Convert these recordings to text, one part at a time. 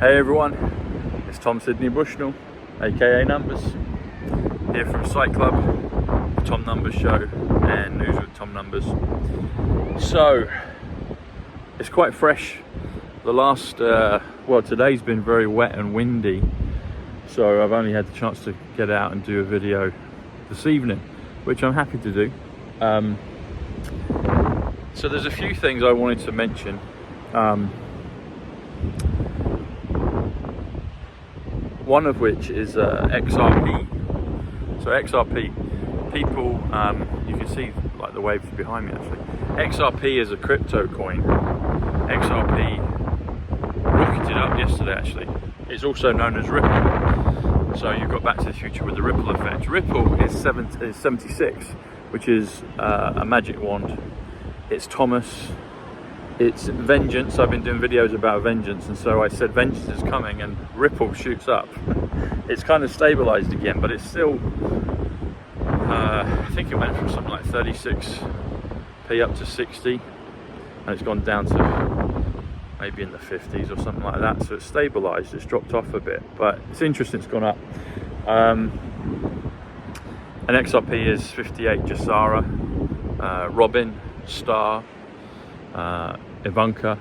Hey everyone, it's Tom Sydney Bushnell, aka Numbers, here from Psych Club, the Tom Numbers Show, and News with Tom Numbers. So, it's quite fresh. The last, today's been very wet and windy, so I've only had the chance to get out and do a video this evening, which I'm happy to do. So there's a few things I wanted to mention. One of which is XRP. So XRP, people, you can see like the waves behind me actually. XRP is a crypto coin. XRP rocketed up yesterday actually. It's also known as Ripple. So you've got Back to the Future with the ripple effect. Ripple is 76, which is a magic wand. It's Thomas. It's vengeance. I've been doing videos about vengeance, and so I said vengeance is coming, and Ripple shoots up. It's kind of stabilized again, but it's still, I think it went from something like 36p up to 60, and it's gone down to maybe in the 50s or something like that. So it's stabilized, it's dropped off a bit, but it's interesting, it's gone up. And XRP is 58 Jasara, Robin, Star, Ivanka,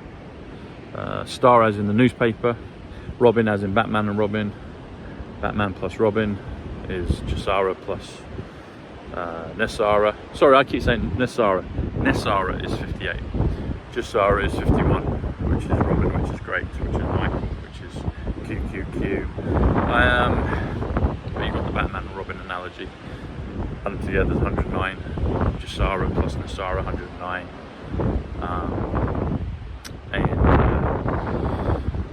Star as in the newspaper, Robin as in Batman and Robin, Batman plus Robin is Jasara plus Nessara. Sorry, I keep saying Nessara. Nessara is 58, Jasara is 51, which is Robin, which is great, which is Michael, which is QQQ. But you've got the Batman and Robin analogy. And together 109, Jasara plus Nessara 109. And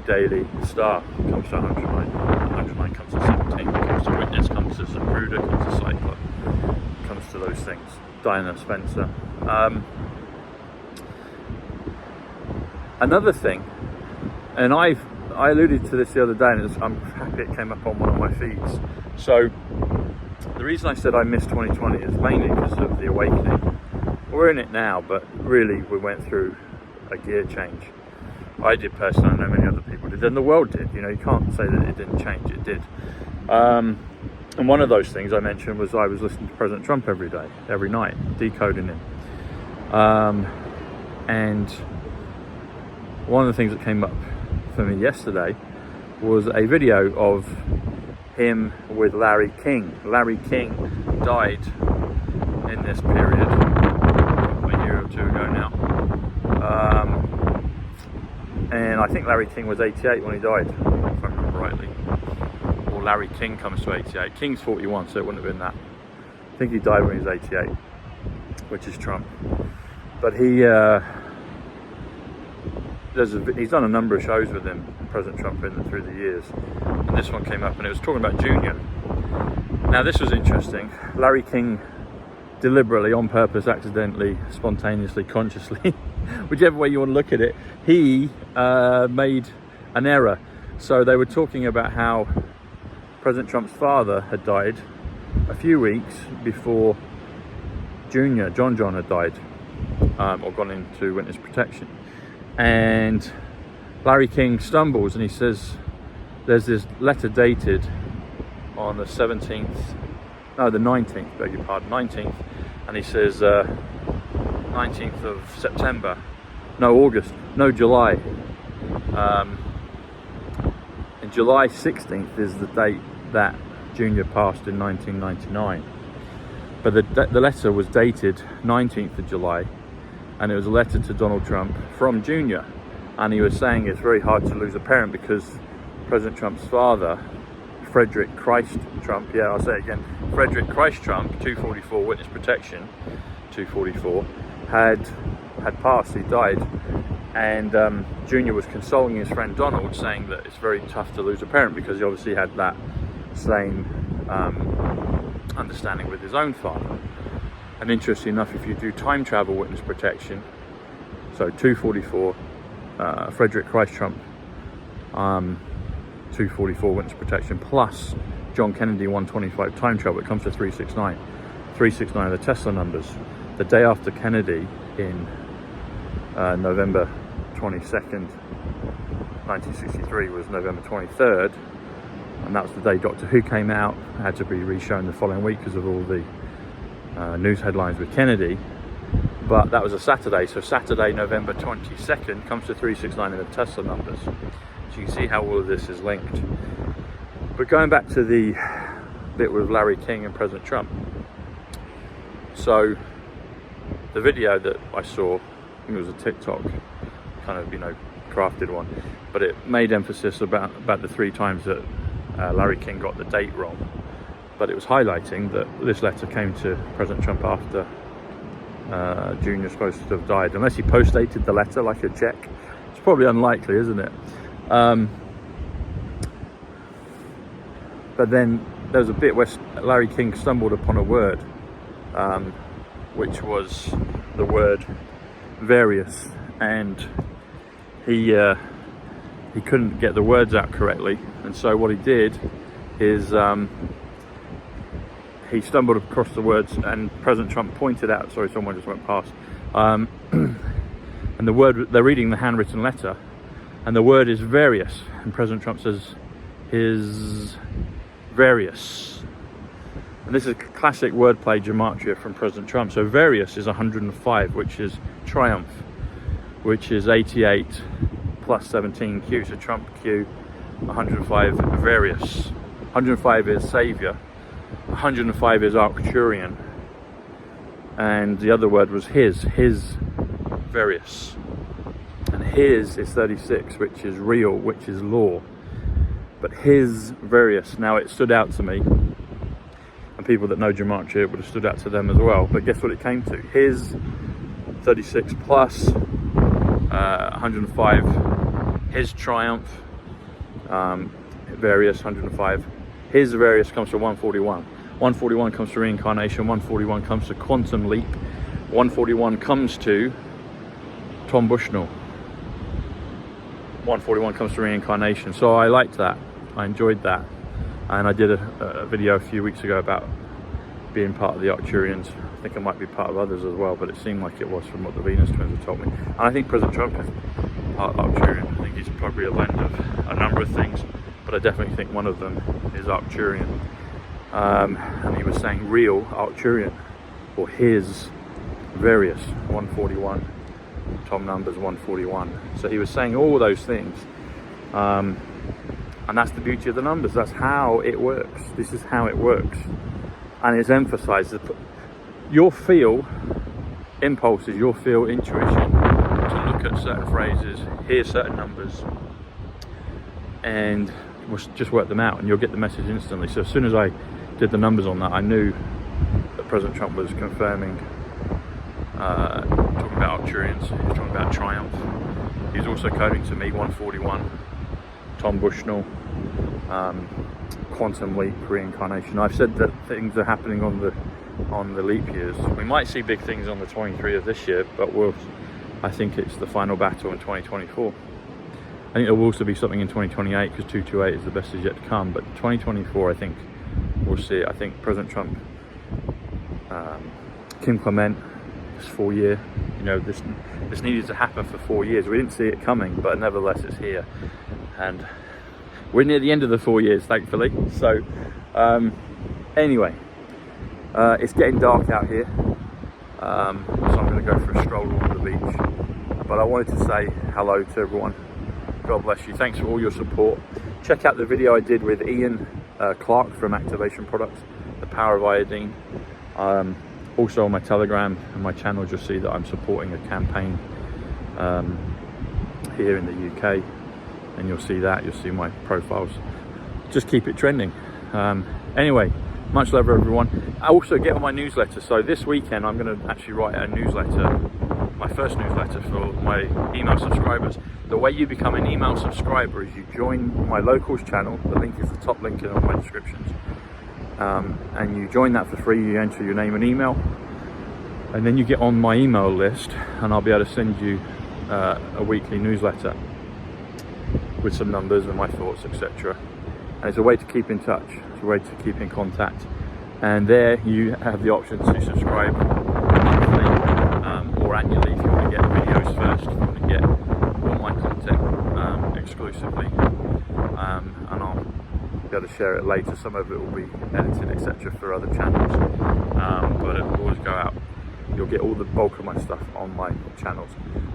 Daily Star comes to 109, 109 comes to 17, comes to Witness, comes to Zapruder, comes to Psych, comes to those things. Diana Spencer. Another thing, and I alluded to this the other day, and I'm happy it came up on one of my feeds. So the reason I said I missed 2020 is mainly because of the awakening. We're in it now, but really we went through a gear change. I did personally, I know many other people did, and the world did. You know, you can't say that it didn't change, it did. And one of those things I mentioned was I was listening to President Trump every day, every night, decoding him. And one of the things that came up for me yesterday was a video of him with Larry King. Larry King died in this period a year or two ago now. And I think Larry King was 88 when he died, if I remember rightly. Or Larry King comes to 88. King's 41, so it wouldn't have been that. I think he died when he was 88, which is Trump. But he's done a number of shows with him, President Trump, through the years. And this one came up and it was talking about Junior. Now this was interesting. Larry King deliberately, on purpose, accidentally, spontaneously, consciously, whichever way you want to look at it, he made an error. So they were talking about how President Trump's father had died a few weeks before Junior, John had died, or gone into witness protection. And Larry King stumbles and he says, there's this letter dated on the 19th, beg your pardon, 19th, and he says 19th of September, no August, no July, and July 16th is the date that Junior passed in 1999, but the letter was dated 19th of July, and it was a letter to Donald Trump from Junior, and he was saying it's very hard to lose a parent because President Trump's father, Frederick Christ Trump, yeah, I'll say it again, Frederick Christ Trump, 244, witness protection, 244, had passed, he died, and Junior was consoling his friend Donald, saying that it's very tough to lose a parent because he obviously had that same understanding with his own father. And interesting enough, if you do time travel witness protection, so 244, Frederick Christ Trump, 244 witness protection plus John Kennedy 125 time travel, it comes to 369. 369 are the Tesla numbers. The day after Kennedy in November 22nd, 1963 was November 23rd, and that was the day Doctor Who came out. It had to be re-shown the following week because of all the news headlines with Kennedy. But that was a Saturday, so Saturday, November 22nd, comes to 369 in the Tesla numbers. So you can see how all of this is linked. But going back to the bit with Larry King and President Trump. So the video that I saw, I think it was a TikTok, kind of, crafted one, but it made emphasis about the 3 times that Larry King got the date wrong. But it was highlighting that this letter came to President Trump after Jr. supposed to have died, unless he post-dated the letter like a check. It's probably unlikely, isn't it? But then there was a bit where Larry King stumbled upon a word, which was the word various, and he couldn't get the words out correctly, and so what he did is he stumbled across the words, and President Trump pointed out, sorry, someone just went past, and the word, they're reading the handwritten letter, and the word is various, and President Trump says his various. And this is classic wordplay gematria from President Trump. So various is 105, which is triumph, which is 88 plus 17Q, so Trump Q, 105 various. 105 is savior, 105 is Arcturian, and the other word was his various. And his is 36, which is real, which is law. But his various, now it stood out to me, and people that know gematria, it would have stood out to them as well. But guess what it came to? His 36 plus 105, his triumph, various 105. His various comes to 141. 141 comes to reincarnation. 141 comes to quantum leap. 141 comes to Tom Bushnell. 141 comes to reincarnation. So I liked that. I enjoyed that. And I did a video a few weeks ago about being part of the Arcturians. I think I might be part of others as well, but it seemed like it was from what the Venus twins had told me. And I think President Trump is part of Arcturian. I think he's probably a blend of a number of things, but I definitely think one of them is Arcturian. And he was saying real Arcturian, or his various 141. Tom numbers 141. So he was saying all those things, and that's the beauty of the numbers. That's how it works. This is how it works, and it's emphasized that your feel impulses, your feel intuition to look at certain phrases, hear certain numbers, and just work them out, and you'll get the message instantly. So as soon as I did the numbers on that, I knew that President Trump was confirming, talking about Arcturians, he was talking about triumph. He was also coding to me 141, Tom Bushnell, quantum leap, reincarnation. I've said that things are happening on the leap years. We might see big things on the 23 of this year, but I think it's the final battle in 2024. I think there will also be something in 2028, because 228 is the best is yet to come, but 2024 I think we'll see it. I think President Trump, Kim Clement, this 4 year, this needed to happen for 4 years. We didn't see it coming, but nevertheless it's here, and we're near the end of the 4 years, thankfully. So anyway, it's getting dark out here, so I'm going to go for a stroll along the beach, but I wanted to say hello to everyone. God bless you. Thanks for all your support. Check out the video I did with Ian Clark from Activation Products, The Power of Iodine. Also on my Telegram and my channel, you'll see that I'm supporting a campaign here in the UK, and you'll see my profiles. Just keep it trending. Anyway, much love everyone. I also get on my newsletter, so this weekend I'm going to actually write a newsletter, my first newsletter for my email subscribers. The way you become an email subscriber is you join my locals channel. The link is the top link in all my descriptions, and you join that for free. You enter your name and email, and then you get on my email list, and I'll be able to send you a weekly newsletter with some numbers and my thoughts, etc. And it's a way to keep in touch. It's a way to keep in contact, and there you have the option to subscribe monthly or annually if you want to get the videos first, if you want to get all my content exclusively, and I'll be able to share it later. Some of it will be edited, etc., for other channels, but it will always go out. You'll get all the bulk of my stuff on my channels,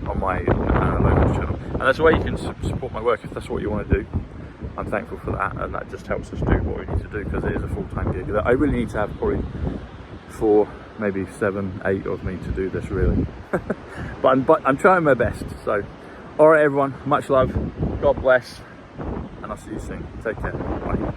on my local channel, and that's the way you can support my work if that's what you want to do. I'm thankful for that, and that just helps us do what we need to do, because it is a full-time gig. I really need to have probably 4, maybe 7, 8 of me to do this, really. but I'm trying my best. So, all right, everyone, much love, God bless, and I'll see you soon. Take care. Bye.